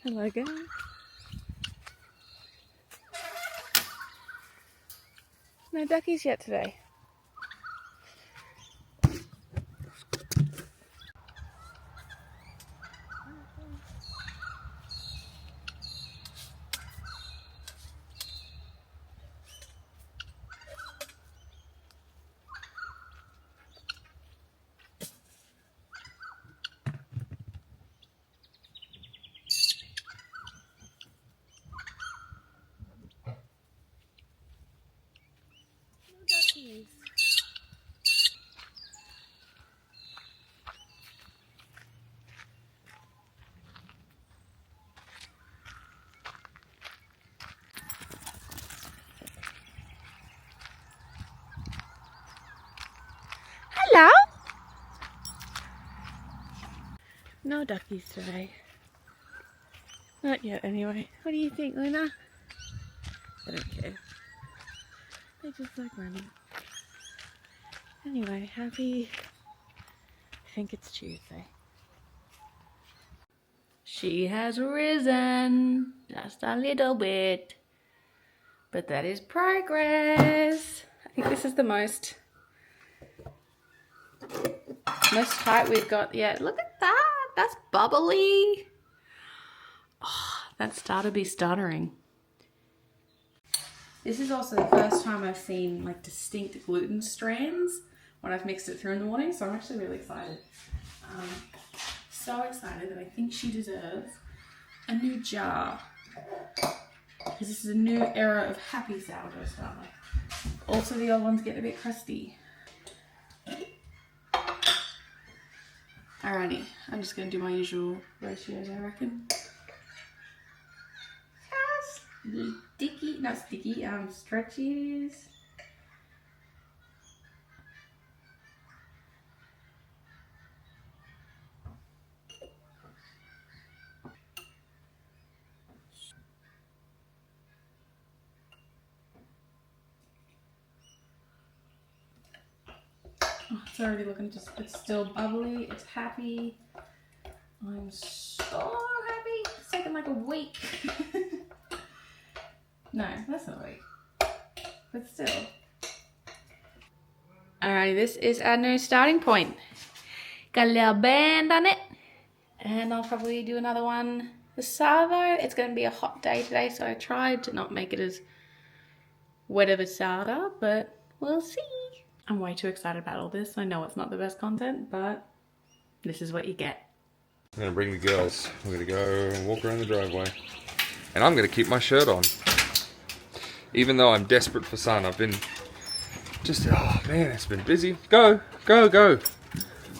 Hello, guys. No duckies yet today. No duckies. Hello? No duckies today. Not yet, anyway. What do you think, Luna? I don't care. They just like running. Anyway, happy... I think it's Tuesday. She has risen just a little bit, but that is progress. I think this is the most height we've got yet. Look at that, that's bubbly. Oh, that starter be stuttering. This is also the first time I've seen like distinct gluten strands when I've mixed it through in the morning, so I'm actually really excited. So excited that I think she deserves a new jar, because this is a new era of happy sourdough starter. Also, the old ones get a bit crusty. Alrighty, I'm just going to do my usual ratios, I reckon. Sticky, not sticky, stretchies. Oh, it's already looking just, it's still bubbly, it's happy. I'm so happy. It's taken like a week. No, that's not a week. But still. Alrighty, this is our new starting point. Got a little band on it. And I'll probably do another one the sourdough. It's going to be a hot day today, so I tried to not make it as wet of a sourdough, but we'll see. I'm way too excited about all this. I know it's not the best content, but this is what you get. I'm going to bring the girls. We're going to go and walk around the driveway. And I'm going to keep my shirt on. Even though I'm desperate for sun, I've been just, oh man, it's been busy. Go, go, go.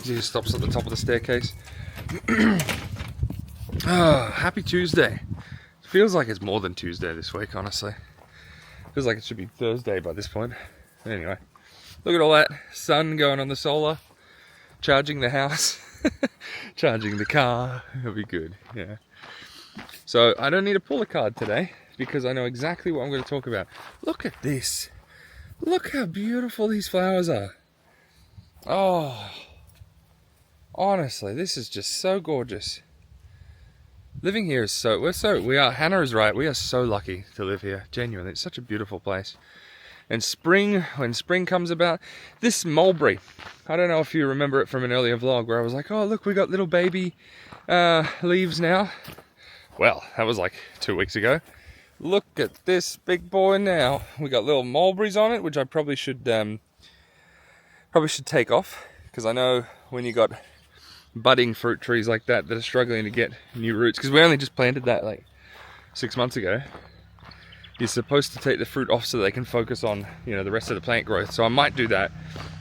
He just stops at the top of the staircase. Oh, happy Tuesday. It feels like it's more than Tuesday this week, honestly. Feels like it should be Thursday by this point. Anyway, look at all that sun going on the solar. Charging the house. Charging the car. It'll be good, yeah. So I don't need to pull a card today, because I know exactly what I'm going to talk about. Look at this. Look how beautiful these flowers are. Oh, honestly, this is just so gorgeous. Living here is Hannah is right, we are so lucky to live here, genuinely. It's such a beautiful place. And spring, when spring comes about, this mulberry, I don't know if you remember it from an earlier vlog where I was like, oh look, we got little baby leaves now. Well, that was like 2 weeks ago. Look at this big boy now. We got little mulberries on it, which I probably should take off, because I know when you got budding fruit trees like that that are struggling to get new roots, because we only just planted that like 6 months ago. You're supposed to take the fruit off so they can focus on, you know, the rest of the plant growth. So I might do that.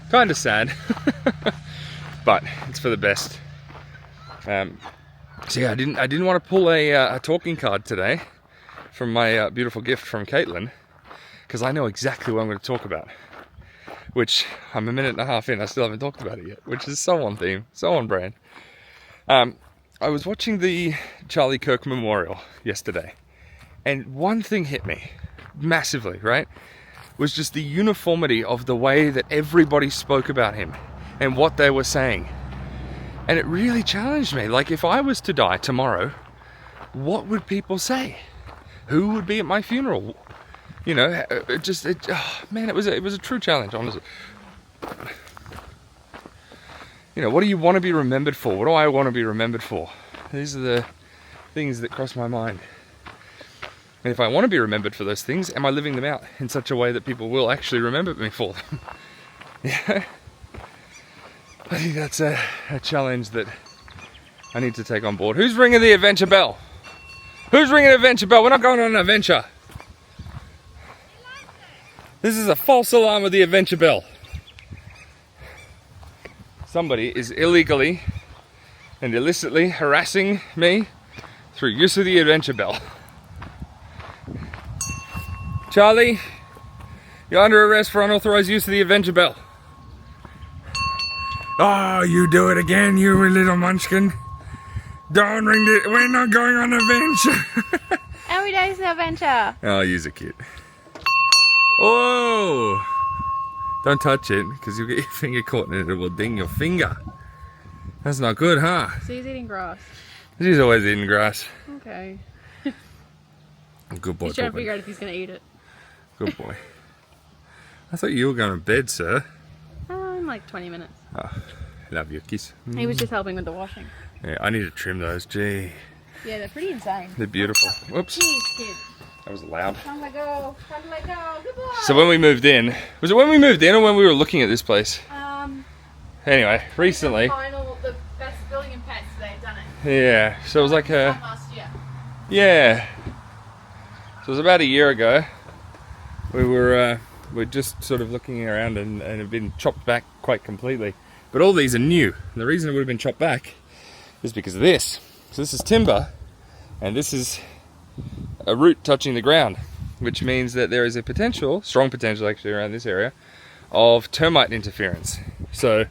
Kind of sad, but it's for the best. So yeah, I didn't want to pull a talking card today from my beautiful gift from Caitlin, because I know exactly what I'm going to talk about, which I'm a minute and a half in, I still haven't talked about it yet, which is so on theme, so on brand. I was watching the Charlie Kirk Memorial yesterday, and one thing hit me massively, right? Was just the uniformity of the way that everybody spoke about him and what they were saying. And it really challenged me. Like, if I was to die tomorrow, what would people say? Who would be at my funeral? You know, man, it was a true challenge, honestly. You know, what do you want to be remembered for? What do I want to be remembered for? These are the things that cross my mind. And if I want to be remembered for those things, am I living them out in such a way that people will actually remember me for them? Yeah. I think that's a challenge that I need to take on board. Who's ringing the adventure bell? Who's ringing the adventure bell? We're not going on an adventure. This is a false alarm of the adventure bell. Somebody is illegally and illicitly harassing me through use of the adventure bell. Charlie, you're under arrest for unauthorized use of the adventure bell. Oh, you do it again, you little munchkin. Don't ring it. We're not going on an adventure. Every day's an adventure. Oh, use a kid. Whoa! Don't touch it, because you'll get your finger caught in it. It will ding your finger. That's not good, huh? So he's eating grass. He's always eating grass. Okay. Good boy. He's trying to figure out if he's going to eat it. Good boy. I thought you were going to bed, sir. In like 20 minutes. Oh, love you. Kiss. He was just helping with the washing. Yeah, I need to trim those. Gee. Yeah, they're pretty insane. They're beautiful. Whoops. Jeez, kid. That was loud. Time to let go. Time to let go. Good boy. So when we moved in, was it when we moved in or when we were looking at this place? Anyway, recently. The best building in pets, they've done it. Yeah, so it was like a. Last year. Yeah. So it was about a year ago. We're just sort of looking around and have been chopped back quite completely. But all these are new. And the reason it would have been chopped back is because of this. So this is timber, and this is a root touching the ground, which means that there is a potential, strong potential actually around this area, of termite interference. So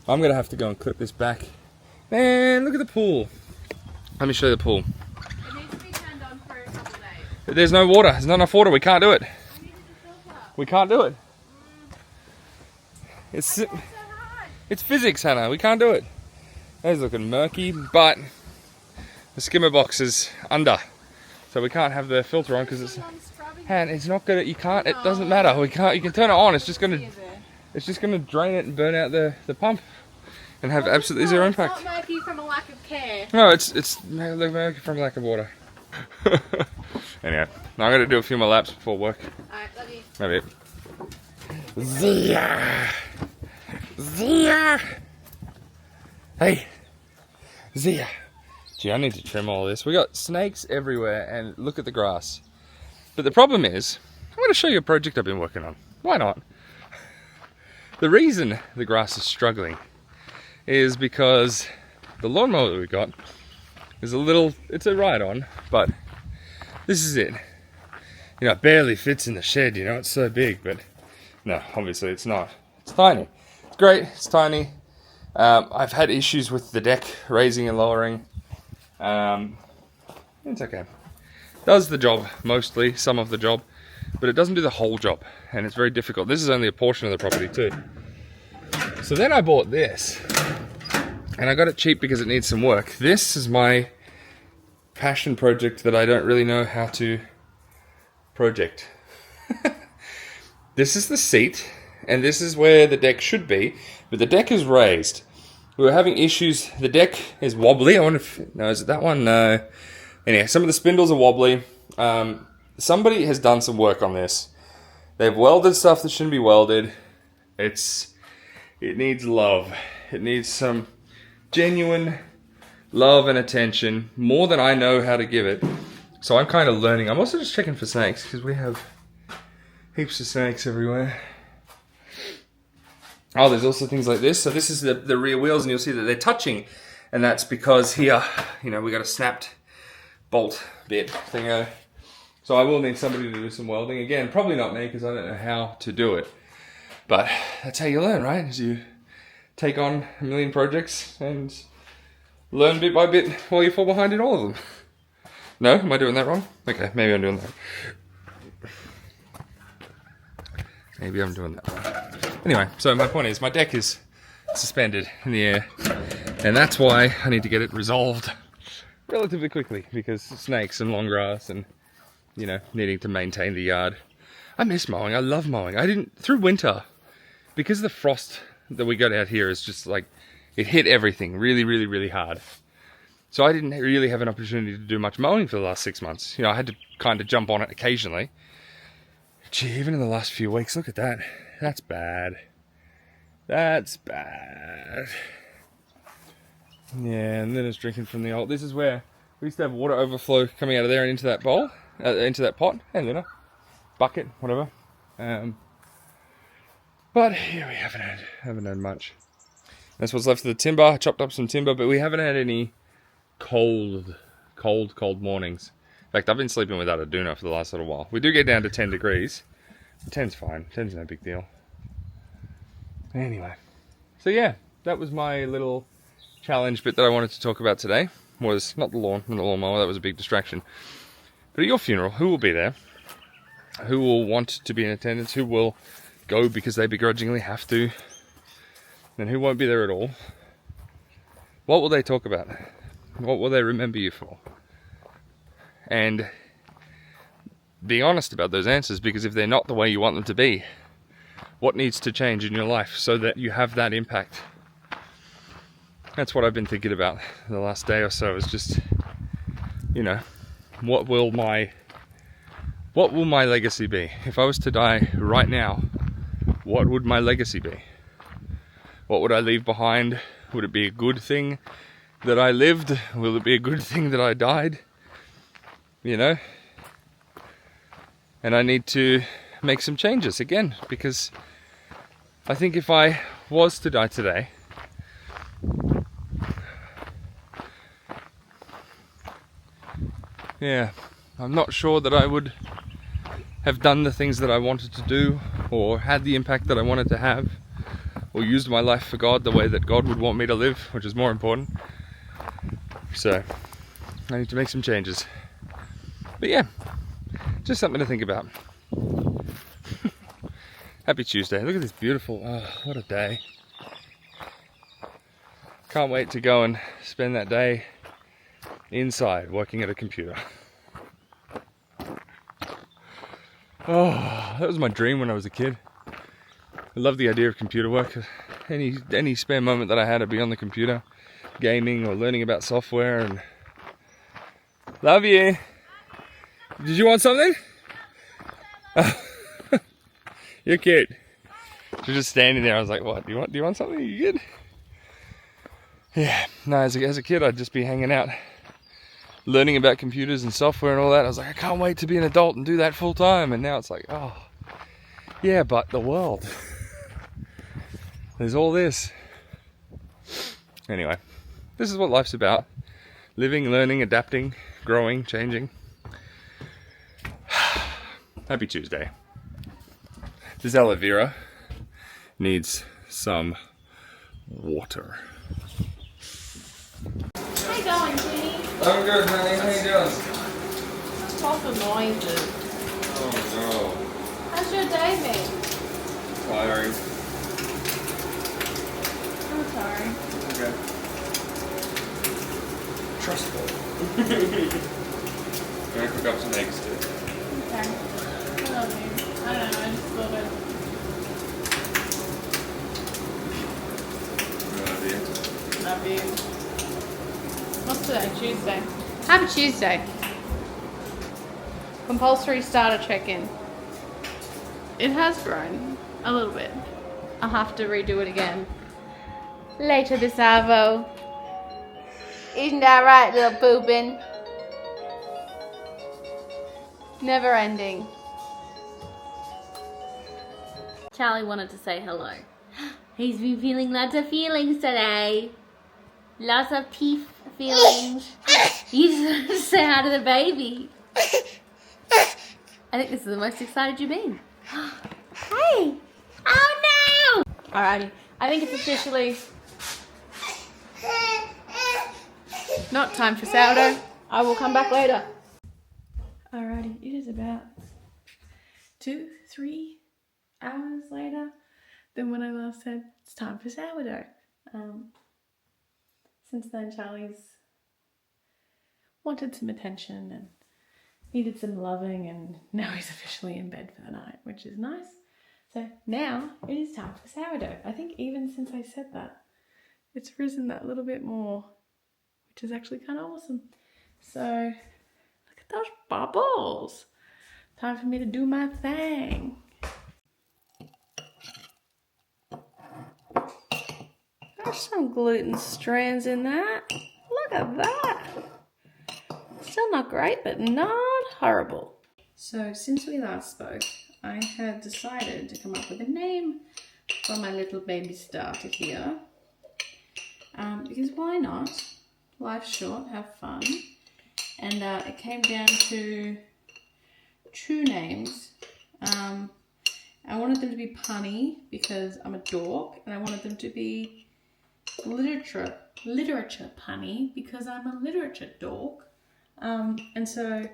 I'm going to have to go and clip this back. Man, look at the pool. Let me show you the pool. It needs to be turned on for a couple of days. There's no water. There's not enough water. We can't do it. We can't do it. It's physics, Hannah. We can't do it. It's looking murky, but the skimmer box is under, so we can't have the filter on because it's. And it's not gonna. You can't. It doesn't matter. We can't. You can turn it on. It's just gonna drain it and burn out the pump, and have absolutely zero impact. It's not murky from a lack of care. No, it's murky from lack of water. Anyway, now I'm gonna do a few more laps before work. Alright, love you. Maybe. Zia! Zia! Hey! Zia! Gee, I need to trim all this. We got snakes everywhere, and look at the grass. But the problem is, I'm going to show you a project I've been working on. Why not? The reason the grass is struggling is because the lawnmower that we got is it's a ride-on, but this is it. You know, it barely fits in the shed, you know, it's so big, but no, obviously it's not. It's tiny. It's great, it's tiny. I've had issues with the deck raising and lowering. It's okay. Does the job, mostly, some of the job, but it doesn't do the whole job, and it's very difficult. This is only a portion of the property too. So then I bought this, and I got it cheap because it needs some work. This is my passion project that I don't really know how to project. This is the seat, and this is where the deck should be, but the deck is raised. We were having issues. The deck is wobbly. I wonder if... No, is it that one? No. Anyway, some of the spindles are wobbly. Somebody has done some work on this. They've welded stuff that shouldn't be welded. It needs love. It needs some genuine love and attention, more than I know how to give it. So I'm kind of learning. I'm also just checking for snakes, because we have heaps of snakes everywhere. Oh, there's also things like this. So this is the rear wheels, and you'll see that they're touching, and that's because here, you know, we got a snapped bolt bit thingo. So I will need somebody to do some welding. Again, probably not me, because I don't know how to do it. But that's how you learn, right? As you take on a million projects and learn bit by bit while you fall behind in all of them. No? Am I doing that wrong? Okay, maybe I'm doing that. Maybe I'm doing that wrong. Anyway, so my point is, my deck is suspended in the air, and that's why I need to get it resolved relatively quickly because snakes and long grass and, you know, needing to maintain the yard. I miss mowing. I love mowing. Through winter, because the frost that we got out here is just like, it hit everything really, really, really hard. So I didn't really have an opportunity to do much mowing for the last 6 months. You know, I had to kind of jump on it occasionally. Gee, even in the last few weeks, look at that. That's bad. That's bad. Yeah, and then it's drinking from the old... This is where we used to have water overflow coming out of there and into that bowl, into that pot. Hey, Lena. Bucket, whatever. But yeah, we haven't had much. That's what's left of the timber. I chopped up some timber, but we haven't had any cold mornings. In fact, I've been sleeping without a doona for the last little while. We do get down to 10 degrees. 10's fine. 10's no big deal. Anyway. So yeah, that was my little challenge bit that I wanted to talk about today. Was not the lawnmower, that was a big distraction. But at your funeral, who will be there? Who will want to be in attendance? Who will go because they begrudgingly have to? And who won't be there at all? What will they talk about? What will they remember you for? And be honest about those answers, because if they're not the way you want them to be, what needs to change in your life so that you have that impact? That's what I've been thinking about the last day or so, is just, you know, what will my legacy be? If I was to die right now, what would my legacy be? What would I leave behind? Would it be a good thing that I lived? Will it be a good thing that I died? You know? And I need to make some changes again, because I think if I was to die today, yeah, I'm not sure that I would have done the things that I wanted to do, or had the impact that I wanted to have, or used my life for God the way that God would want me to live, which is more important. So, I need to make some changes. But yeah, just something to think about. Happy Tuesday. Look at this beautiful, oh, what a day. Can't wait to go and spend that day inside working at a computer. Oh, that was my dream when I was a kid. I love the idea of computer work. Any spare moment that I had, I'd be on the computer, gaming or learning about software. And love you. Did you want something? Oh. You're cute. She's just standing there. I was like, "What? Do you want something? You good?" Yeah. No, as a kid, I'd just be hanging out, learning about computers and software and all that. I was like, I can't wait to be an adult and do that full time. And now it's like, oh, yeah, but the world. There's all this. Anyway, this is what life's about. Living, learning, adapting, growing, changing. Happy Tuesday. This aloe vera needs some water. How you going, Jenny? I'm good, honey. How you doing? Lots of noises. Oh How's your day been? no. Tiring. I'm sorry. Okay. Trustful. I'm gonna cook up some eggs too. Okay. I love you. I don't know, I just thought it. Love you. What's today? Tuesday. Happy Tuesday. Compulsory starter check-in. It has grown a little bit. I'll have to redo it again later this arvo. Isn't that right, little boobin? Never ending. Charlie wanted to say hello. He's been feeling lots of feelings today. Lots of teeth feelings. You just want to say hi to the baby. I think this is the most excited you've been. Hey! Oh no! Alrighty, I think it's officially not time for sourdough. I will come back later. Alrighty, it is about 2-3 hours later than when I last said it's time for sourdough. Since then, Charlie's wanted some attention and needed some loving, and now he's officially in bed for the night, which is nice. So now it is time for sourdough. I think even since I said that, it's risen that little bit more, which is actually kind of awesome. So look at those bubbles. Time for me to do my thing. There's some gluten strands in that. Look at that. Still not great, but not horrible. So since we last spoke, I had decided to come up with a name for my little baby starter here. Because why not? Life's short, have fun. And it came down to 2 names. I wanted them to be punny because I'm a dork, and I wanted them to be literature punny because I'm a literature dork. And so I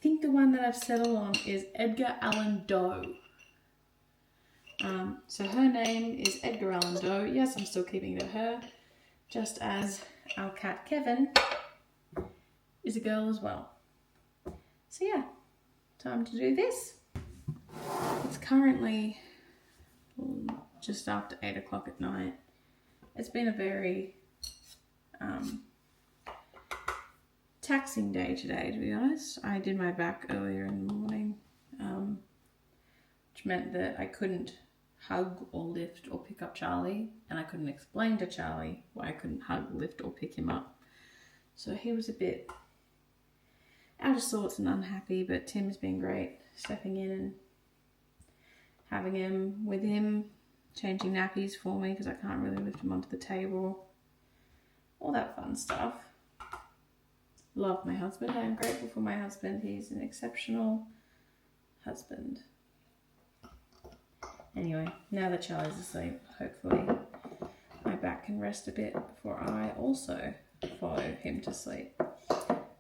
think the one that I've settled on is Edgar Allan Dough. So her name is Edgar Allan Dough. Yes, I'm still keeping it her, just as our cat Kevin is a girl as well. So yeah, time to do this. It's currently just after 8 o'clock at night. It's been a very taxing day today, to be honest. I did my back earlier in the morning, which meant that I couldn't hug or lift or pick up Charlie, and I couldn't explain to Charlie why I couldn't hug, lift or pick him up. So he was a bit out of sorts and unhappy, but Tim's been great, stepping in and having him with him, changing nappies for me because I can't really lift him onto the table. All that fun stuff. Love my husband. I am grateful for my husband. He's an exceptional husband. Anyway, now that Charlie's asleep, hopefully my back can rest a bit before I also follow him to sleep.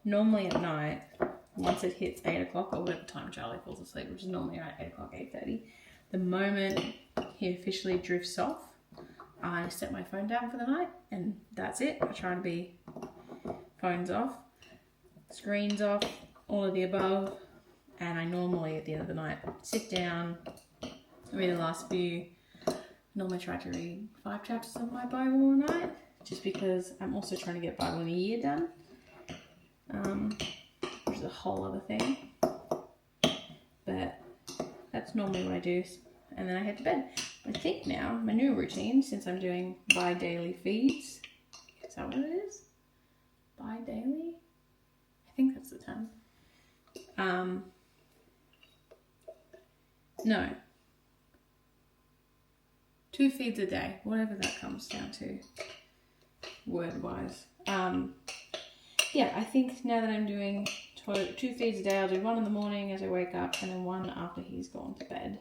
Normally at night, once it hits 8 o'clock or whatever time Charlie falls asleep, which is normally around 8 o'clock, 8:30, the moment he officially drifts off, I set my phone down for the night, and that's it. I try to be phones off, screens off, all of the above, and I normally at the end of the night sit down, read the last few. I normally try to read 5 chapters of my Bible a night, just because I'm also trying to get Bible in a year done, which is a whole other thing. But that's normally what I do, and then I head to bed. I think now my new routine, since I'm doing bi-daily feeds, is that what it is? Bi-daily? I think that's the term. No. 2 feeds a day, whatever that comes down to, word-wise. Yeah, I think now that I'm doing 2 feeds a day, I'll do 1 in the morning as I wake up, and then 1 after he's gone to bed.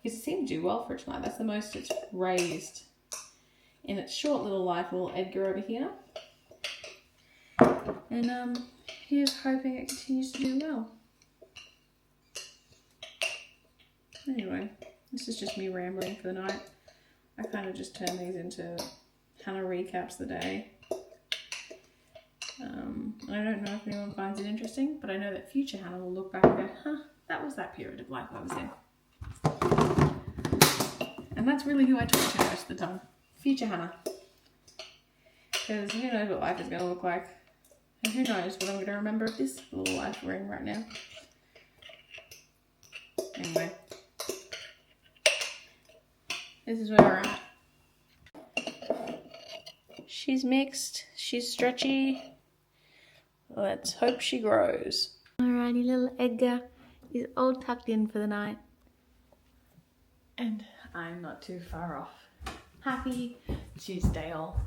Because it seemed to do well for it tonight. That's the most it's raised in its short little life, little Edgar over here. And here's hoping it continues to do well. Anyway, this is just me rambling for the night. I kind of just turn these into Hannah recaps the day. I don't know if anyone finds it interesting, but I know that future Hannah will look back and go, huh, that was that period of life I was in. And that's really who I talk to most of the time. Future Hannah. Because who knows what life is going to look like. And who knows what I'm going to remember of this little life we're in right now. Anyway. This is where we're at. She's mixed. She's stretchy. Let's hope she grows. Alrighty, little Edgar is all tucked in for the night. And I'm not too far off. Happy Tuesday all.